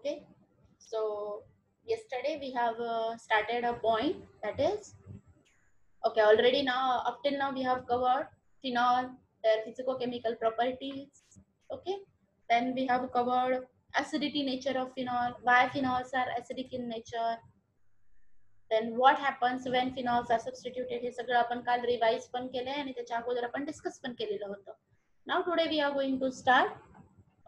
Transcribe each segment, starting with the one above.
Okay, so yesterday we have started a point that is okay. Already now, up till now, we have covered phenol, their physicochemical properties. Okay, then we have covered acidity nature of phenol, why phenols are acidic in nature, then what happens when phenols are substituted. हे सगळं आपण काल revise पण केलंय आणि त्याच्या अगोदर आपण discuss पण केलेलं होतं. Now today we are going to start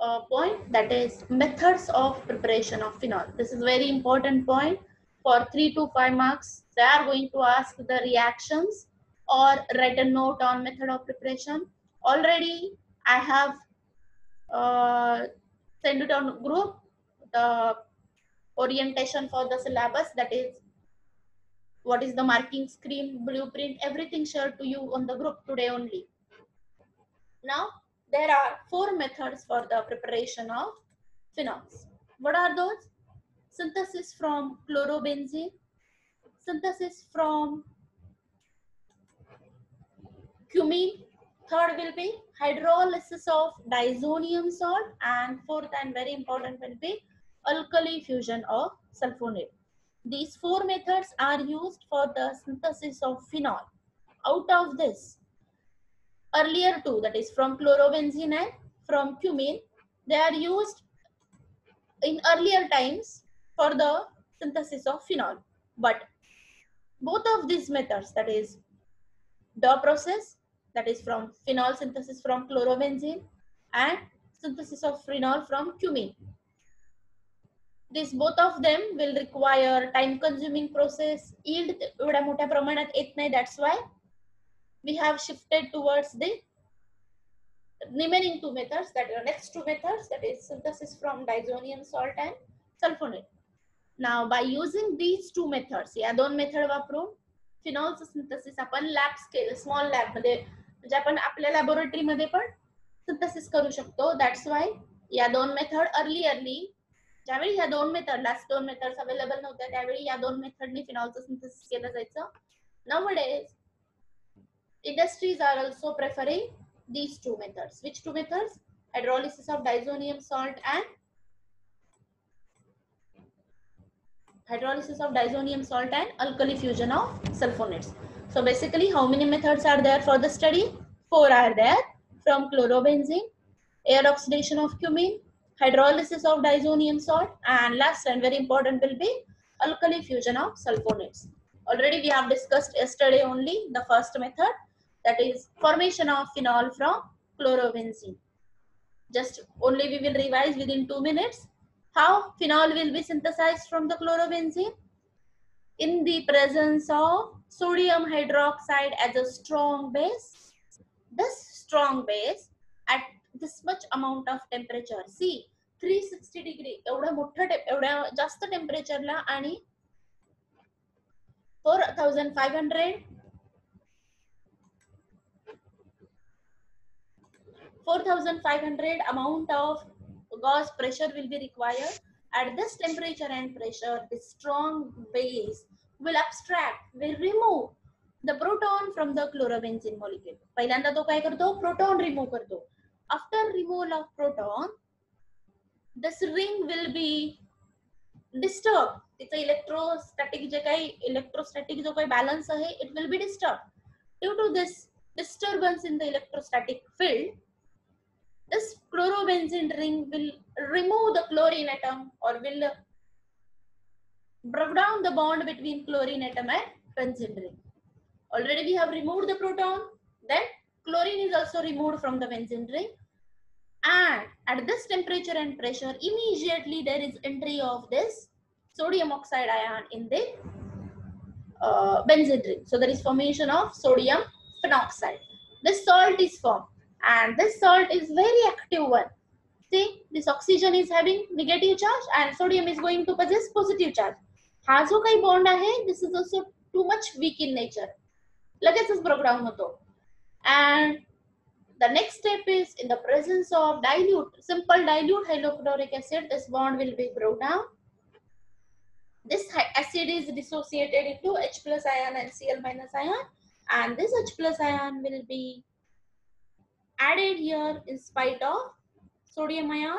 a point that is methods of preparation of phenol. This is very important point for 3 to 5 marks. They are going to ask the reactions or write a note on method of preparation. Already I have sent it on group the orientation for the syllabus, that is what is the marking scheme, blueprint, everything shared to you on the group today only. Now there are 4 methods for the preparation of phenols. What are those? Synthesis from chlorobenzene, synthesis from cumene, third will be hydrolysis of diazonium salt, and fourth and very important will be alkali fusion of sulfonate. These 4 methods are used for the synthesis of phenol. Out of this, earlier two, that is from chlorobenzene and from cumene, they are used in earlier times for the synthesis of phenol. But both of these methods, that is the process, that is from phenol synthesis from chlorobenzene and synthesis of phenol from cumene, these both of them will require time consuming process. Yield एवढ्या मोठ्या प्रमाणात येत नाही, that's why we have shifted towards the remaining 2 methods, that are next 2 methods, that is synthesis from diazonium salt and sulfonate. Now by using these 2 methods, या 2 method वापरून फिनॉलचं synthesis आपण lab scale small lab मध्ये म्हणजे आपण आपल्या laboratory मध्ये पण synthesis करू शकतो. दॅट्स वाय या 2 मेथड अर्ली ज्यावेळी या 2 मेथड लास्ट 2 मेथड्स अवेलेबल नव्हत्या त्यावेळी या 2 मेथडनी फिनॉलचं सिंथेसिस केलं जायचं. Nowadays industries are also preferring these 2 methods. Which 2 methods? Hydrolysis of diazonium salt and alkali fusion of sulfonates. So basically how many methods are there for the study? 4 are there, from chlorobenzene, air oxidation of cumene, hydrolysis of diazonium salt, and last and very important will be alkali fusion of sulfonates. Already we have discussed yesterday only the first method, that is formation of phenol from chlorobenzene. Just only we will revise within 2 minutes. How phenol will be synthesized from the chlorobenzene? In the presence of sodium hydroxide as a strong base. This strong base at this much amount of temperature, see 360 degree एवढ्या मोठ्या एवढ्या जास्त टेम्परेचरला आणि 4,500 amount of gauge pressure will be required. At this temperature and pressure, the strong base will abstract, will remove the proton from the chlorobenzene molecule. पहिल्यांदा तो काय करतो? Proton remove करतो. After removal of proton, this ring will be disturbed. तिचं electrostatic जो काही balance आहे, it will be disturbed. Due to this disturbance in the electrostatic field, this chlorobenzene ring will remove the chlorine atom or will break down the bond between chlorine atom and benzene ring. Already we have removed the proton, then chlorine is also removed from the benzene ring, and at this temperature and pressure immediately there is entry of this sodium oxide ion in the benzene ring. So there is formation of sodium phenoxide. This salt is formed, and this salt is very active one. See, this oxygen is having negative charge and sodium is going to possess positive charge. हा जो काही bond आहे, this is also too much weak in nature. लगेचच break down होतो. And the next step is in the presence of simple dilute hydrochloric acid, this bond will be broken down. This acid is dissociated into H plus ion and Cl minus ion, and this H plus ion will be added here in spite of sodium ion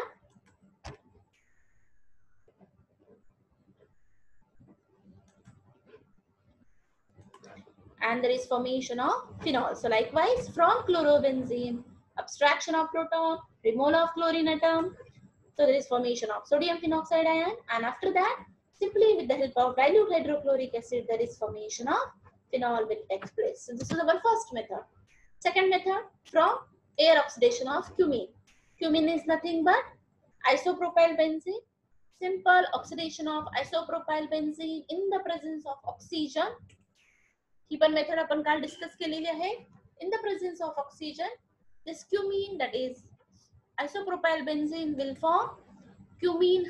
and there is formation of phenol. So likewise, from chlorobenzene, abstraction of proton, removal of chlorine atom. So there is formation of sodium phenoxide ion, and after that, simply with the help of dilute hydrochloric acid, there is formation of phenol will take place. So this is our first method. Second method, from air oxidation of cumene. Cumene is nothing but isopropyl benzene. Simple oxidation of isopropyl benzene in the presence of oxygen. ही पण method आपण काल discuss केलेली आहे. In the presence of oxygen, this cumene, that is isopropyl benzene, will form cumene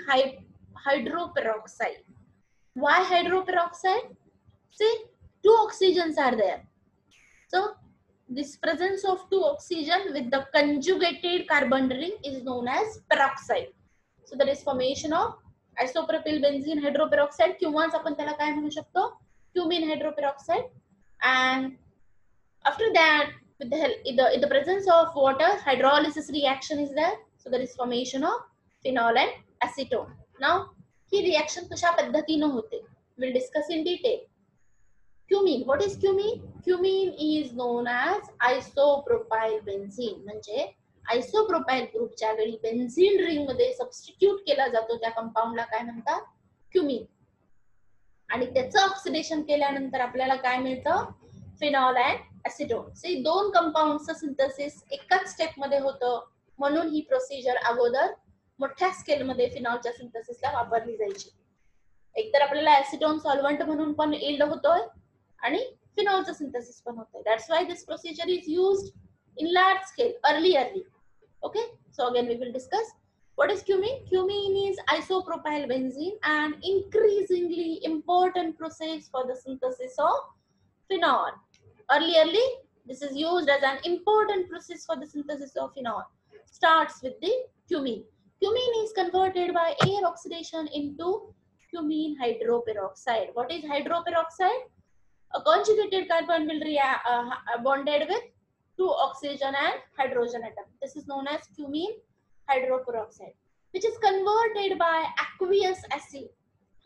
hydroperoxide. Why hydroperoxide? See, two oxygens are there. So this presence of two oxygen with the conjugated carbon ring is known as peroxide. So there is formation of isopropyl benzene hydroperoxide, किंवाच आपण त्याला काय म्हणू शकतो, cumene hydroperoxide. And after that, with the help, in the presence of water, hydrolysis reaction is there. So there is formation of phenol and acetone. Now, he reaction कशा पद्धतीने होते? We'll discuss in detail. Cumene. What is cumene? Cumene is known as isopropyl benzene. म्हणजे isopropyl ग्रुपच्या वेळी benzene ring मध्ये substitute केला जातो त्या कंपाऊंडला काय म्हणतात? क्युमीन. आणि त्याचं ऑक्सिडेशन केल्यानंतर आपल्याला काय मिळतं? Phenol and ऍसिटोन. सी, दोन कंपाऊंडचं सिंथेसिस एकाच स्टेप मध्ये होतं, म्हणून ही प्रोसिजर अगोदर मोठ्या स्केल मध्ये फिनॉलच्या सिंथेसिसला वापरली जायची. एकतर आपल्याला ऍसिटोन सॉल्व्हंट म्हणून पण इल्ड होतोय आणि फिनॉलचं सिंथेसिस पण होतंय. That's why this procedure is used in large scale early. Okay, so again we will discuss what is cumene. Cumene is isopropyl benzene, and increasingly important process for the synthesis of phenol. Early this is used as an important process for the synthesis of phenol. Starts with the cumene. Cumene is converted by air oxidation into cumene hydroperoxide. What is hydroperoxide? A conjugated carbon will bonded with two oxygen and hydrogen atom. This is known as cumene hydroperoxide, which is converted by aqueous acid.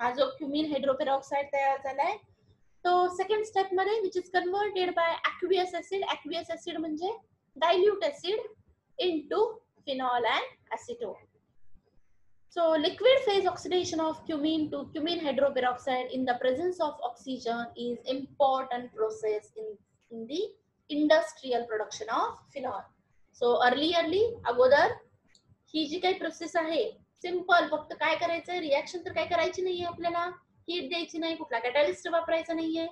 हा जो cumene hydroperoxide तयार झालाय तो second step मध्ये, which is converted by aqueous acid. Aqueous acid म्हणजे dilute acid into phenol and acetone. So liquid phase oxidation of cumene to cumene hydroperoxide in the presence of oxygen is important process in the industrial production of phenol. So early अगोदर ही जी काही process आहे simple, फक्त काय करायचंय, reaction तर काय करायची नाहीये आपल्याला, हीट द्यायची नाही, कुठला कॅटलिस्ट वापरायचा नाहीये.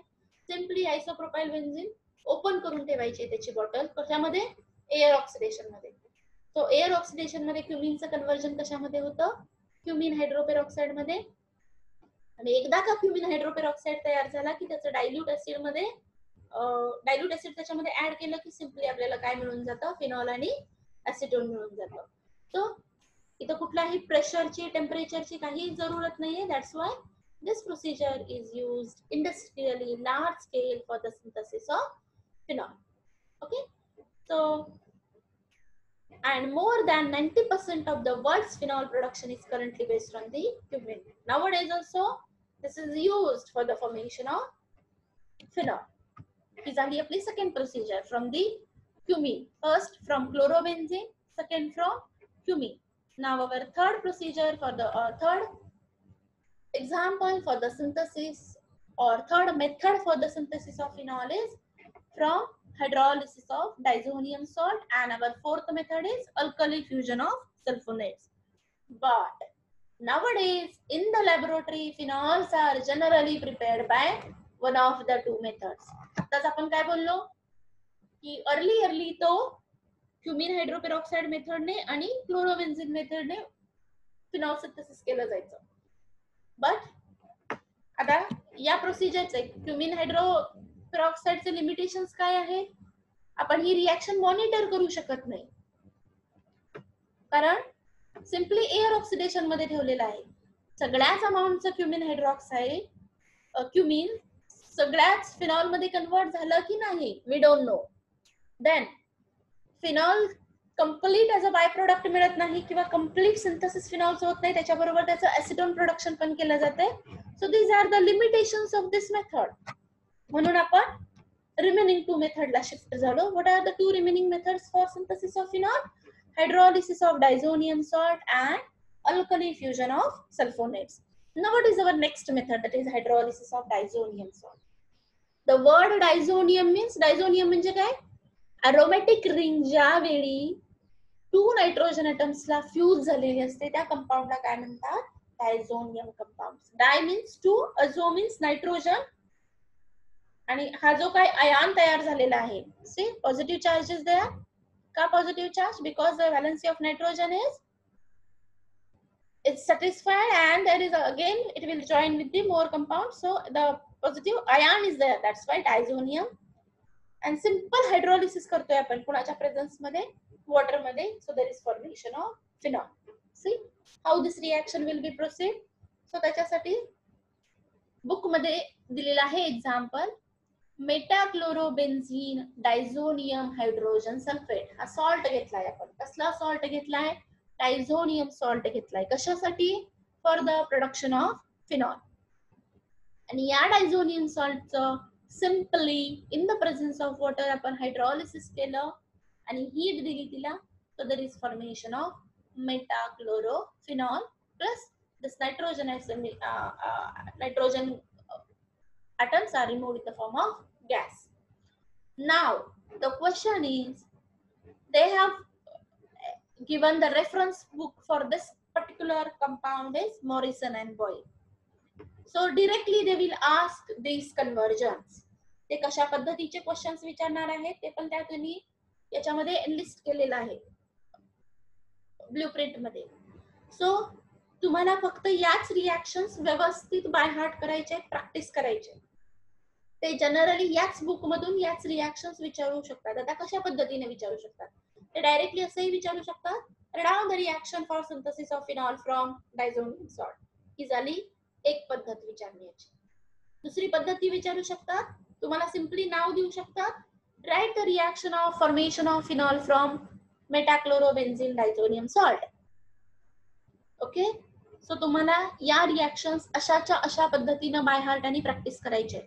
सिंपली आयसोप्रोपाइल बेन्झीन ओपन करून ठेवायची त्याची बॉटल. कशामध्ये? एअर ऑक्सिडेशन मध्ये. तो एअर ऑक्सिडेशन मध्ये क्युमिनचं कन्वर्जन कशामध्ये होतं? क्युमिन हायड्रोपेरॉक्साइड मध्ये. आणि एकदा का क्युमिन हायड्रोपेरॉक्साइड तयार झाला की त्याचं डायल्यूट ऍसिड मध्ये त्याच्यामध्ये ऍड केलं की सिंपली आपल्याला काय मिळून जातं? फिनॉल आणि ऍसिटोन मिळून जातं. सो इथं कुठल्याही प्रेशरची, टेम्परेचरची काही जरूरत नाहीये. That's why this procedure is used industrially large scale for the synthesis of phenol. Okay, so and more than 90% of the world's phenol production is currently based on the cumene. Nowadays also this is used for the formation of phenol. Is only a second procedure from the cumene. First from chlorobenzene, second from cumene. Now our third procedure for the third example for the synthesis or third method for the synthesis of phenol is from hydrolysis of diazonium salt, and our fourth method is alkali fusion of sulfonates. But nowadays in the laboratory phenols are generally prepared by one of the two methods. आताच आपण काय बोललो की early तो cumin हायड्रोपेरॉक्साइड मेथडने आणि क्लोरोबेन्झीन मेथडने phenol synthesis केलं जायचं. But आता या प्रोसिजरचे क्युमिन हायड्रोपेरॉक्साइडचे लिमिटेशन्स काय आहेत? आपण ही रिएक्शन मॉनिटर करू शकत नाही, कारण सिंपली एअर ऑक्सिडेशन मध्ये ठेवलेलं आहे. सगळ्याच अमाऊंटचं क्युमिन हायड्रोक्साइड क्युमिन सगळ्याच फिनॉल मध्ये कन्वर्ट झालं की नाही, we don't know. Then phenol complete as a by product मिळत नाही किंवा कंप्लीट सिंथेसिस फिनॉलचं होत नाही, त्याच्याबरोबर त्याचं ऍसिटोन प्रोडक्शन पण केलं जाते. So these are the limitations of this method. म्हणून आपण remaining two method ला shift झालो. What are the two remaining methods for synthesis of phenol? Hydrolysis of diazonium salt and alkali fusion of sulfonates. Now what is our next method, that is hydrolysis of diazonium salt. The word diazonium means, diazonium म्हणजे काय, aromatic ring ज्यावेळी 2 nitrogen ॲटम्सला fuse झालेली असते त्या कंपाऊंडला काय म्हणतात, diazonium compound. Di means 2, azo means nitrogen, आणि हा जो काय आयन तयार झालेला आहे, see positive charge is there. का positive charge? Because the valency of nitrogen is it's satisfied and there is again it will join with the more compound, so the positive ion is there, that's why diazonium. And simple hydrolysis करतोय आपण कुणाच्या presence मध्ये, water मध्ये, so there is formation of phenol. See how this reaction will be proceed. So त्याच्यासाठी book मध्ये दिलेला आहे example, metachlorobenzene diazonium hydrogen sulphate. हा सॉल्ट घेतलाय आपण. कसला सॉल्ट घेतलाय? डायझोनियम सॉल्ट घेतलाय. कशासाठी? For the production of phenol. आणि या डायझोनियम सॉल्टचं simply in the presence of water आपण हायड्रॉलिसिस केलं आणि हीट दिली तिला, so there is formation of metachlorophenol plus this nitrogen atoms are removed in the form of gas. Now the question is, they have given the reference book for this particular compound is Morrison and Boyle. So directly they will ask these conversions. ते कशा पद्धतीचे questions विचारणार आहेत ते पण त्या तुम्ही याच्यामध्ये एनलिस्ट केलेलं आहे ब्लूप्रिंट मध्ये. सो तुम्हाला फक्त याच रिएक्शन्स व्यवस्थित बाय हार्ट करायचे, प्रॅक्टिस करायचे. ते जनरली याच बुक मधून याच रिएक्शन्स विचारू शकतात. आता कशा पद्धतीने विचारू शकतात? ते डायरेक्टली असंही विचारू शकतात, round the reaction for synthesis of phenol from diazonium salt. ही झाली एक पद्धत विचारण्याची. दुसरी पद्धती विचारू शकतात, तुम्हाला सिंपली नाव देऊ शकतात, write the reaction of formation of phenol from metachlorobenzene diazonium salt. Okay, so तुम्हाला या रिएक्शन्स अशाच्या अशा पद्धतीने बाय हार्ट आणि प्रॅक्टिस करायचे.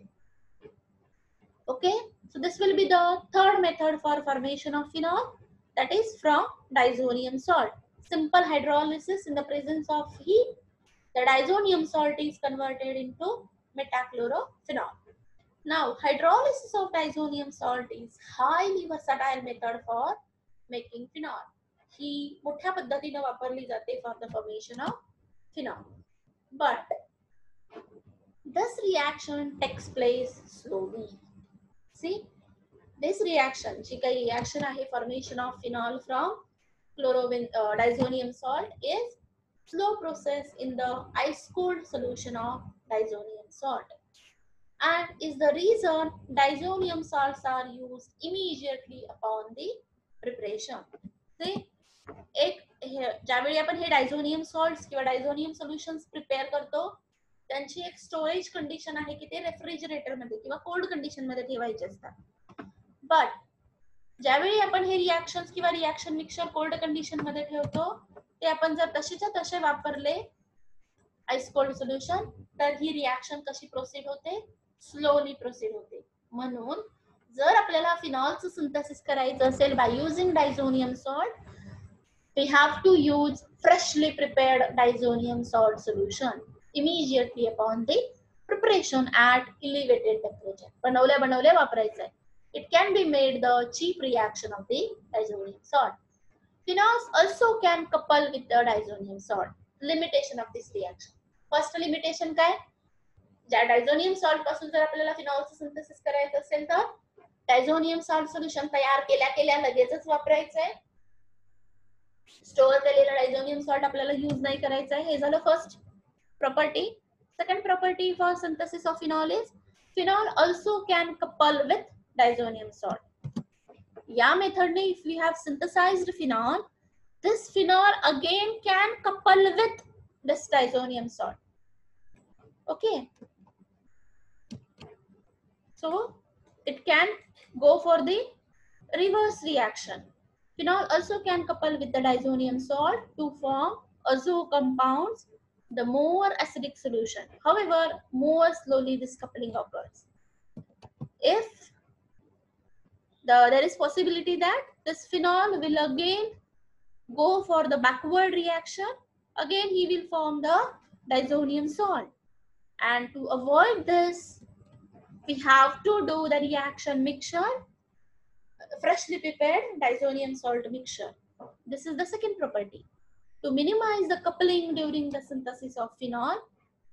Okay, so this will be the third method for formation of phenol, that is from diazonium salt. Simple hydrolysis in the presence of heat, the diazonium salt is converted into metachlorophenol. Now hydrolysis of diazonium salt is highly versatile method for making phenol. ही मोठ्या पद्धतीने वापरली जाते for the formation of phenol, but this reaction takes place slowly. See, this reaction, जी काही reaction आहे formation of phenol from diazonium salt is slow process in the ice cold solution of diazonium salt, and is the reason diazonium salts are used immediately upon the preparation. See, एक ज्यावेळी आपण हे diazonium salts किंवा diazonium solutions prepare करतो त्यांची एक storage condition आहे की ते रेफ्रिजरेटर मध्ये किंवा कोल्ड कंडिशन मध्ये ठेवायचे असतात. बट ज्यावेळी आपण हे रिएक्शन्स किंवा रिएक्शन मिक्सचर कोल्ड कंडिशन मध्ये ठेवतो, ते आपण जर तसेच्या तसे वापरले आइस कोल्ड सोल्युशन, तर ही रिएक्शन कशी प्रोसीड होते? स्लोली प्रोसीड होते. म्हणून जर आपल्याला फिनॉलचं सिंथेसिस करायचं असेल by using diazonium salt, we have to use freshly prepared diazonium salt solution immediately upon the preparation at elevated temperature. बनवल्या वापरायचं आहे. It can be made the cheap reaction of the diazonium salt. Phenols also can couple with the diazonium salt. Limitation of this reaction. First limitation काय? ज्या diazonium salt पासून जर आपल्याला फिनॉलचं synthesis करायचं असेल तर डायझोनियम सॉल्ट सोल्युशन तयार केल्या लगेचच वापरायचं आहे. स्टोअर केलेला डायझोनियम सॉल्ट आपल्याला यूज नाही करायचा आहे. हे झालं first property. Second property for synthesis of phenol is phenol also can couple with diazonium salt. या मेथडने if we have synthesised phenol, this phenol again can couple with this diazonium salt. Okay, so it can go for the reverse reaction. Phenol also can couple with the diazonium salt to form azo compounds, the more acidic solution. However, more slowly this coupling occurs. If there is possibility that this phenol will again go for the backward reaction. Again, he will form the diazonium salt. And to avoid this, we have to do the reaction mixture, freshly prepared diazonium salt mixture. This is the second property. To minimize the coupling during the synthesis of phenol,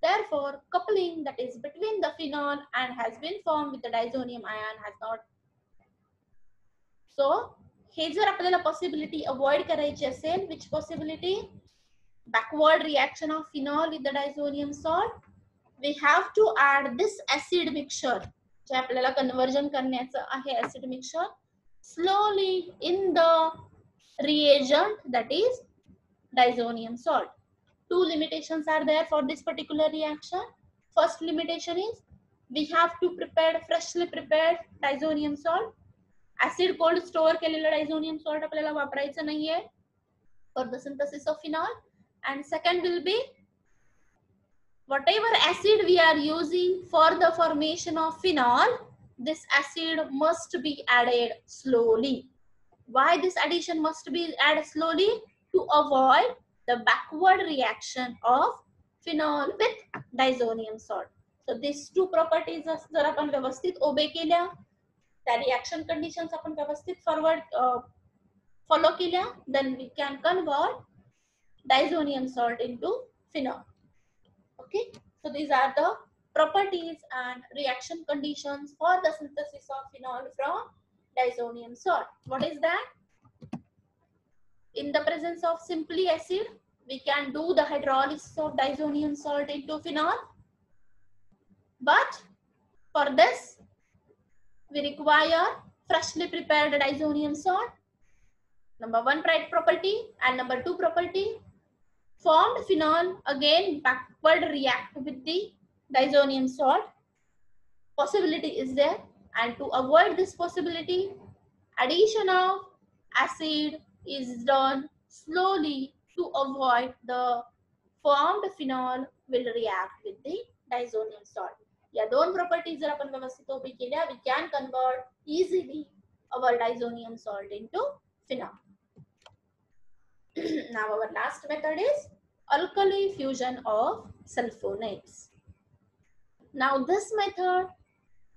therefore, coupling that is between the phenol and has been formed with the diazonium ion has not. So, हे जर आपल्याला possibility avoid करायची असेल, which possibility? Backward reaction of phenol with the diazonium salt. We have to add this acid mixture, जे आपल्याला conversion करण्याचं आहे acid mixture, slowly in the reagent that is diazonium salt. Two limitations are there for this particular reaction. First limitation is we have to prepare freshly prepared diazonium salt. Acid cold store केलेलं diazonium salt आपल्याला वापरायचं नाहीये for the synthesis of phenol. And second will be whatever acid we are using for the formation of phenol, this acid must be added slowly. Why this addition must be added slowly? To avoid the backward reaction of phenol with diazonium salt. So these two properties जर आपण व्यवस्थित obey केल्या, त्या reaction conditions आपण व्यवस्थित forward follow केल्या, then we can convert diazonium salt into phenol. Okay, so these are the properties and reaction conditions for the synthesis of phenol from diazonium salt. What is that? In the presence of simply acid, we can do the hydrolysis of diazonium salt into phenol. But for this, we require freshly prepared diazonium salt. Number one property and number two property. Formed phenol again backward react with the diazonium salt. Possibility is there, and to avoid this possibility, addition of acid is done slowly to avoid the formed phenol will react with the diazonium salt. या दोन properties जर आपण व्यवस्थित obey केल्या, we can convert easily our diazonium salt into phenol. Now our last method is alkali fusion of sulfonates. Now this method,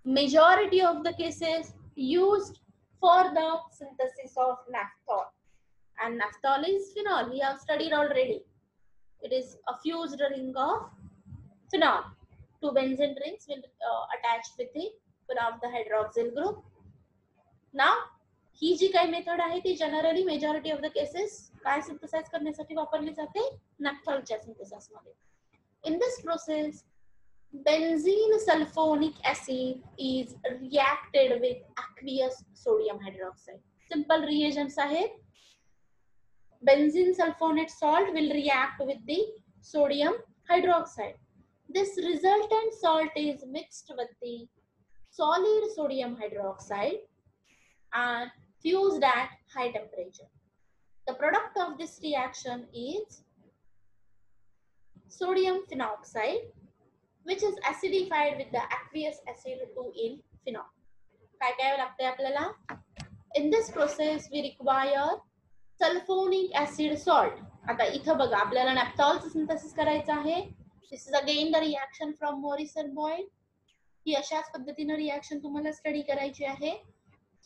majority of the cases used for the synthesis of naphthol. And naphthol is phenol, we have studied already. It is a fused ring of phenol. Two benzene rings will attach with the one of the hydroxyl group. Now, ही जी काही method आहे ती generally majority of the cases काय synthesise करण्यासाठी वापरली जाते? नॅफ्थॉलच्या synthesis मध्ये. In this process, benzene sulfonic acid is reacted with aqueous sodium hydroxide. Simple reagents आहेत. Benzene sulfonate salt will react with the sodium hydroxide. This resultant salt is mixed with the solid sodium hydroxide and fused at high temperature. The product of this reaction is sodium phenoxide, which is acidified with the aqueous acid to in phenol. काय काय लागते आपल्याला? In this process we require sulfonic acid salt. आता इथं बघा आपल्याला नॅफ्थॉलचं synthesis करायचं आहे. This is again the reaction from Morrison-Boyd. ही अशाच पद्धतीने रिएक्शन तुम्हाला स्टडी करायची आहे.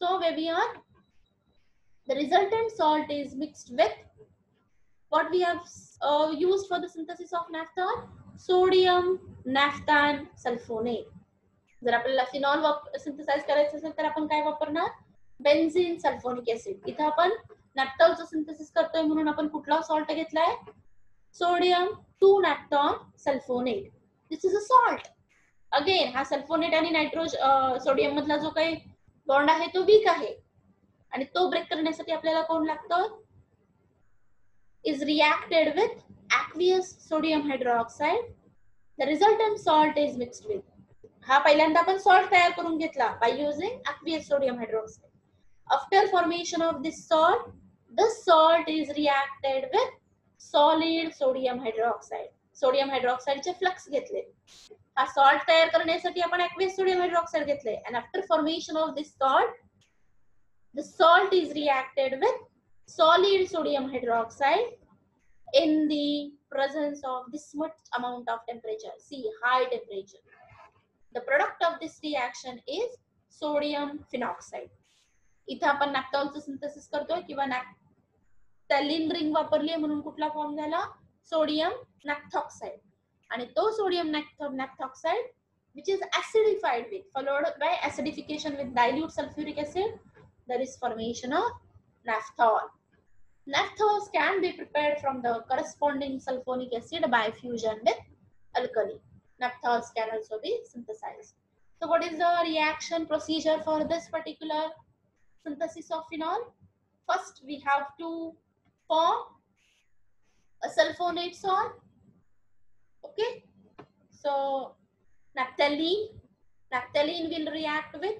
So where we are, the resultant salt is mixed with what we have used for the synthesis of naphthol, sodium naphthan sulfonate. जर आपल्याला phenol synthesise करायचं असेल तर आपण काय वापरणार? Benzene sulphonic acid. इथं आपण नॅफ्थॉलचं सिंथेसिस करतोय म्हणून आपण कुठला सॉल्ट घेतलाय? Sodium 2 naphthalene sulphonate. This is a salt. Again हा सल्फोनेट आणि सोडियम मधला जो काही बॉन्ड आहे तो वीक आहे आणि तो ब्रेक करण्यासाठी आपल्याला कोण लागतं? is reacted with aqueous sodium hydroxide. The resultant salt is mixed with. हा पहिल्यांदा आपण सॉल्ट तयार करून घेतला by using aqueous sodium hydroxide. After formation of this salt is reacted with solid sodium hydroxide. Sodium हायड्रॉक्साइडचे फ्लक्स घेतले. हा salt तयार करण्यासाठी आपण aqueous sodium hydroxide घेतले and after formation of this salt The salt is reacted with solid sodium hydroxide in the presence of this much amount of temperature. See, high temperature. The product of this reaction is sodium phenoxide. इथे आपण नॅफ्थॉलचं synthesis करतोय किंवा naphthalene ring वापरली म्हणून कुठला form झाला sodium नॅफ्थॉक्साइड आणि तो sodium नॅफ्थॉक्साइड which is acidified with followed by acidification with dilute sulfuric acid, there is formation of naphthol. Naphthols can be prepared from the corresponding sulfonic acid by fusion with alkali. Naphthols can also be synthesized. So what is the reaction procedure for this particular synthesis of phenol? First we have to form a sulfonate salt. Okay, so naphthalene will react with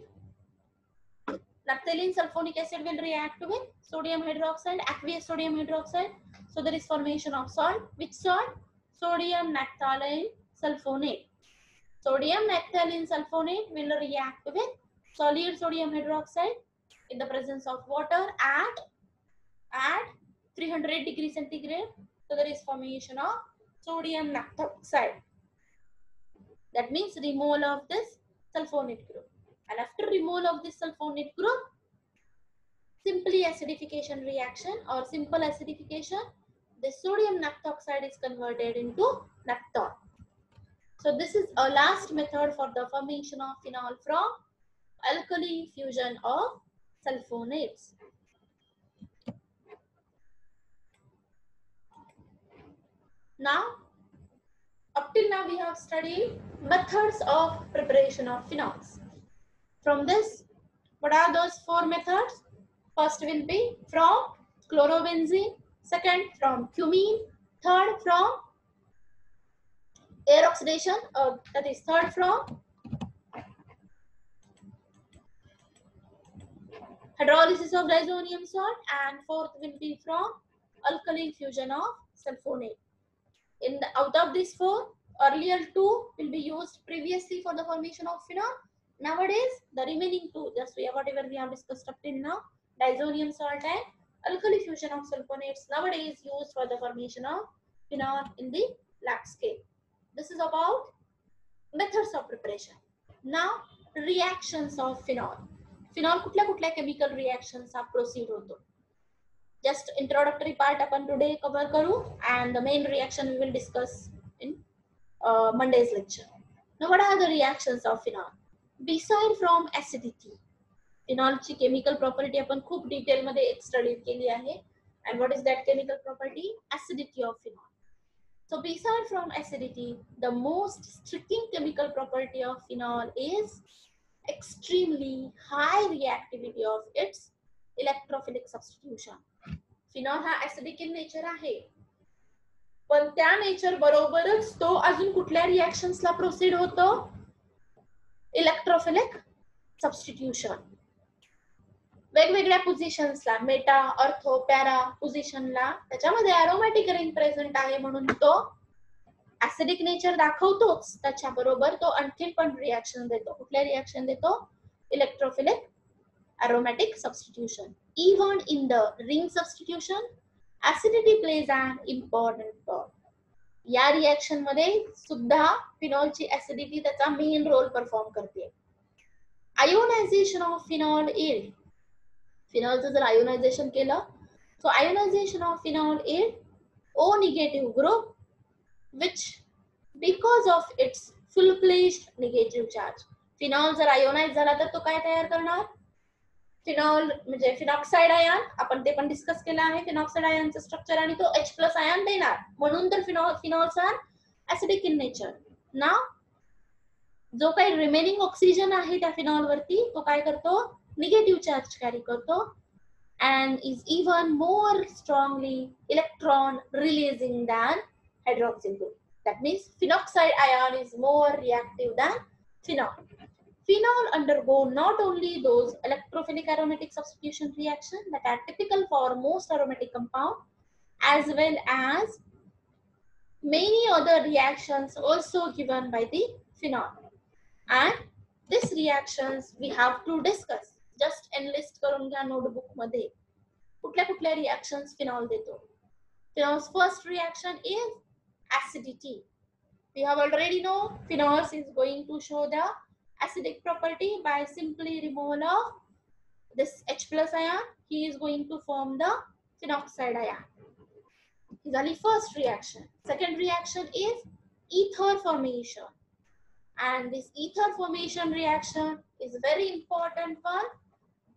naphthalene sulfonic acid will react with sodium hydroxide, aqueous sodium hydroxide. So there is formation of salt. Which salt? Sodium naphthalene sulfonate. Sodium naphthalene sulfonate will react with solid sodium hydroxide in the presence of water at 300 degrees centigrade. So there is formation of sodium naphthoxide. That means removal of this sulfonate group. And after removal of this sulfonate group, simply acidification reaction or simple acidification, the sodium naphthoxide is converted into naphthol. So this is a last method for the formation of phenol from alkali fusion of sulfonates. Now, up till now we have studied methods of preparation of phenols. From this, what are those 4 methods? First will be from chlorobenzene, second from cumene, third from air oxidation, that is third from hydrolysis of diazonium salt, and fourth will be from alkali fusion of sulfonate. Out of these 4, earlier 2 will be used previously for the formation of phenol. Nowadays, the remaining 2, just whatever we have discussed up till now, diazonium salt and alkali fusion of sulfonates, nowadays used for the formation of phenol in the lab scale. This is about methods of preparation. Now, reactions of phenol. Phenol कुठल्या chemical reactions have proceed होतो. Just introductory part आपण today cover करू, and the main reaction we will discuss in Monday's lecture. Now, what are the reactions of phenol? Beside from acidity, phenol ची chemical property आपण खूप detail मध्ये study केली आहे. And what is that chemical property? Acidity of phenol. So beside from acidity, the most striking chemical property of phenol is extremely high reactivity of its electrophilic substitution. Phenol हा acidic in nature आहे, पण त्या nature बरोबरच तो अजून कुठल्या रिएक्शन्सला proceed होतो? Electrophilic substitution. वेगवेगळ्या पोझिशन्सला, मेटा, ऑर्थो, पॅरा पोझिशनला त्याच्यामध्ये अरोमॅटिक रिंग प्रेझेंट आहे म्हणून तो ऍसिडिक नेचर दाखवतोच, त्याच्याबरोबर तो आणखी पण रिएक्शन देतो. कुठल्या रिएक्शन देतो? Electrophilic aromatic substitution. Even in the ring substitution, acidity plays an important role. या रिएक्शन मध्ये सुद्धा फिनॉलची ऍसिडिटी त्याचा मेन रोल परफॉर्म करते. Ionisation of phenol yield. फिनॉलचं जर आयोनायझेशन केलं, so ionisation of phenol yield O negative group, which because of its full-fledged negative charge. Phenol जर आयोनाइज झाला तर तो काय तयार करणार? फिनॉल म्हणजे फिनॉक्साइड आयन, आपण ते पण डिस्कस केलं आहे. फिनॉक्साइड आयनचं स्ट्रक्चर आणि तो H+ आयन देणार, म्हणून तर phenols are acidic in nature. Now जो काही रिमेनिंग ऑक्सिजन आहे त्या फिनॉल वरती तो काय करतो? निगेटिव्ह चार्ज कॅरी करतो and is even more strongly electron releasing than hydroxyl group. That means phenoxide ion is more reactive than phenol. Phenol undergo not only those electrophilic aromatic substitution reactions that are typical for most aromatic compound, as well as many other reactions also given by the phenol. And these reactions we have to discuss. Just enlist करून घ्या notebook मध्ये. कुठल्या कुठल्या reactions phenol देतो. Phenol's first reaction is acidity. We have already know phenol is going to show the acidic property by simply removal of this H plus ion. He is going to form the phenoxide ion. This is the first reaction. Second reaction is ether formation. And this ether formation reaction is very important one.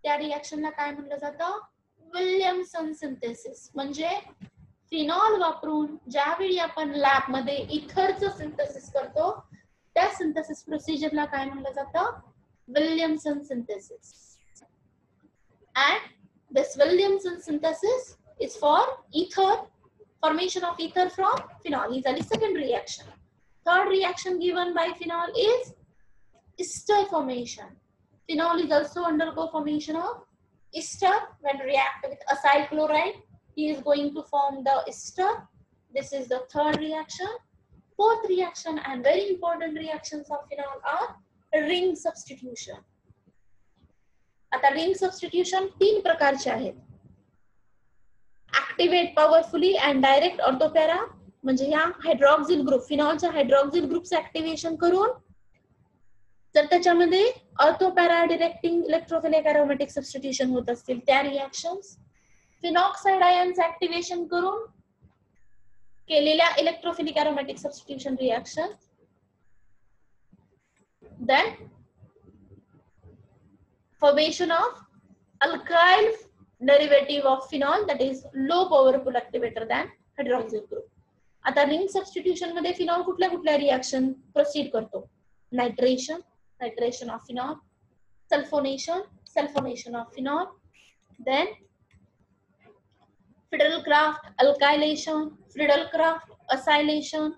त्या रिएक्शनला काय म्हणलं जातं, Williamson synthesis. म्हणजे phenol वापरून ज्यावेळी आपण lab मध्ये इथरचं synthesis करतो त्या सिंथेसिस प्रोसिजरला काय म्हणलं जातं, Williamson synthesis. And this Williamson synthesis is for ether, formation of ether from phenol. Is the second reaction. Third reaction given by phenol is ester formation. Phenol is also undergo formation of ester when react with acyl chloride. He is going to form the ester. This is the third reaction. Fourth reaction and very important reactions of phenol are ring substitution. आता ring substitution तीन प्रकारचे आहेत. Activate powerfully and direct ortho para. म्हणजे ह्या hydroxyl group, फिनॉलच्या hydroxyl ग्रुपचं activation करून जर त्याच्यामध्ये ortho para directing electrophilic aromatic substitution होत असतील त्या रिएक्शन्स. फिनॉक्साइड आयन्स ऍक्टिव्हेशन करून केलेल्या electrophilic aromatic substitution reaction. Then formation of alkyl derivative of phenol, that is low powerful activator than hydroxyl group. आता रिंग सबस्टिट्यूशन मध्ये फिनॉल कुठल्या कुठल्या reaction proceed करतो, nitration, nitration of phenol, sulphonation, sulphonation of phenol, then Friedel-Crafts alkylation, Friedel-Crafts acylation,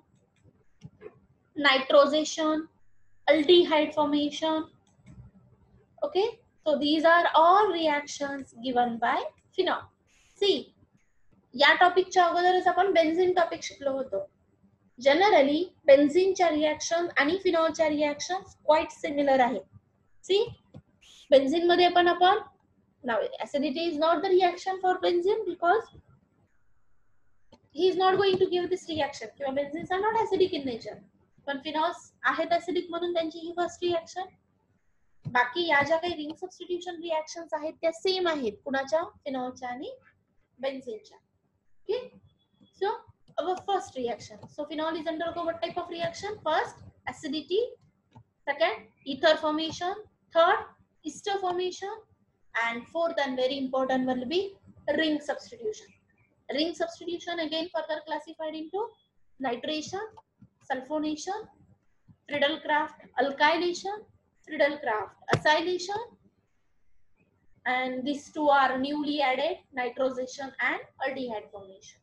nitrosation, aldehyde formation. Okay, so these are all reactions given by phenol. See, या टॉपिकच्या अगोदरच आपण benzene topic शिकलो होतो. Generally बेन्झीनच्या reaction आणि फिनॉलच्या reaction quite similar आहेत. सी, benzene मध्ये पण आपण now acidity is not the reaction for benzene because he is not going to give this reaction. किंवा benzenes are not acidic in nature. पण phenols आहेत acidic म्हणून त्यांची ही फर्स्ट रिएक्शन. बाकी या ज्या काही रिंग सबस्टिट्यूशन रिएक्शन्स आहेत त्या सेम आहेत कुणाच्या, फिनॉलच्या आणि बेन्झीनच्या. Okay, so our first reaction. So phenol is undergo what type of reaction? First, acidity. Second, ether formation. Third, ester formation. And fourth and very important will be ring substitution. Ring substitution again further classified into nitration, sulfonation, Friedel-Crafts alkylation, Friedel-Crafts acylation, and these two are newly added, nitrosation and aldehyde formation.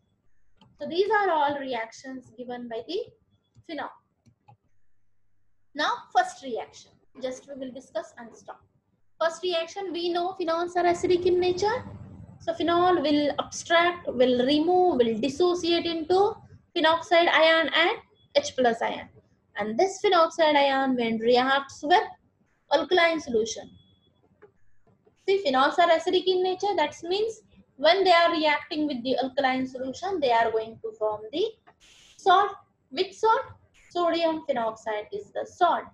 So these are all reactions given by the phenol. Now first reaction, just we will discuss and stop. First reaction, we know phenols are acidic in nature. So phenol will abstract, will remove, will dissociate into phenoxide ion and H plus ion. And this phenoxide ion when reacts with alkaline solution. See, phenols are acidic in nature. That means when they are reacting with the alkaline solution, they are going to form the salt. Which salt? Sodium phenoxide is the salt.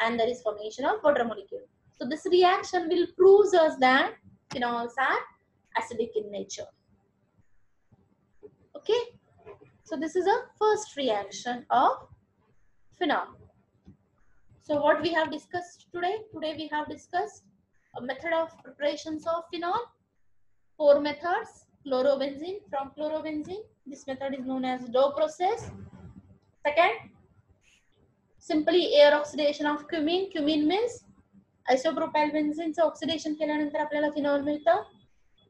And there is formation of water molecule. So this reaction will prove us that phenols are acidic in nature. Okay. So this is a first reaction of phenol. So what we have discussed today? Today we have discussed a method of preparations of phenol. 4 methods. Chlorobenzene, from chlorobenzene. This method is known as Dow process. Second, simply air oxidation of cumene. Cumene means isopropyl benzene चं oxidation केल्यानंतर आपल्याला phenol मिळतं.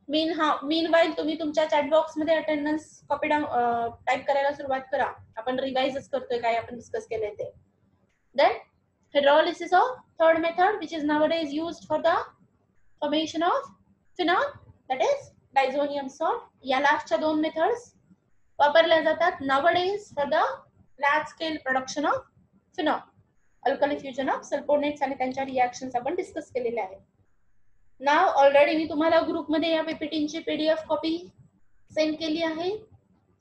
Meanwhile तुम्ही तुमच्या chat box मध्ये attendance copy down type करायला सुरुवात करा. आपण रिवाइजच करतोय काय आपण डिस्कस केलंय ते. Then hydrolysis of third method, which is nowadays used for the formation of phenol, that is diazonium salt. या लास्टच्या 2 मेथड्स वापरल्या जातात nowadays for the large scale production of phenol. Alkali fusion of sulphonates आणि त्यांच्या reactions आपण discuss केलेल्या आहेत. नाव already मी तुम्हाला ग्रुपमध्ये या पीपीटीची पीडीएफ कॉपी सेंड केली आहे.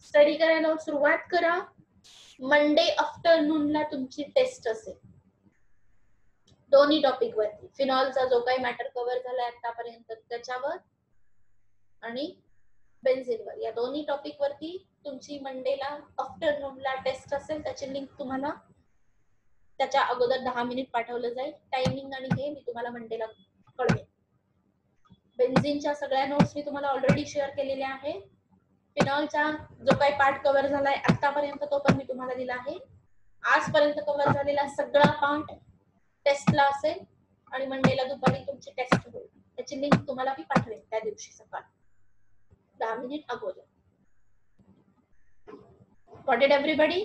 स्टडी करायला सुरुवात करा. मंडे आफ्टरनूनला तुमची टेस्ट असेल दोन्ही टॉपिक वरती. फिनॉलचा जो काही मॅटर कव्हर झालाय आतापर्यंत त्याच्यावर आणि बेन्झिनवर, या दोन्ही टॉपिक वरती तुमची मंडेला आफ्टरनूनला टेस्ट असेल. त्याची लिंक तुम्हाला त्याच्या अगोदर 10 मिनिट पाठवलं जाईल. टायमिंग आणि हे मी तुम्हाला मंडेला कळवेन. बेन्झिनच्या सगळ्या नोट्स मी तुम्हाला ऑलरेडी शेअर केलेल्या आहे. फिनॉलचा जो काही पार्ट कव्हर झालाय आतापर्यंत तो पण मी तुम्हाला दिला आहे. आजपर्यंत कव्हर झालेला सगळा पार्ट टेस्टला असेल आणि मंडेला दुपारी तुमची टेस्ट होईल. त्याची लिंक तुम्हाला मी पाठवेन त्या दिवशी सकाळी 10 मिनिट अगोदर. Got it, everybody?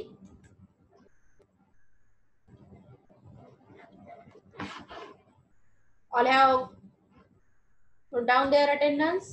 All have put down their attendance.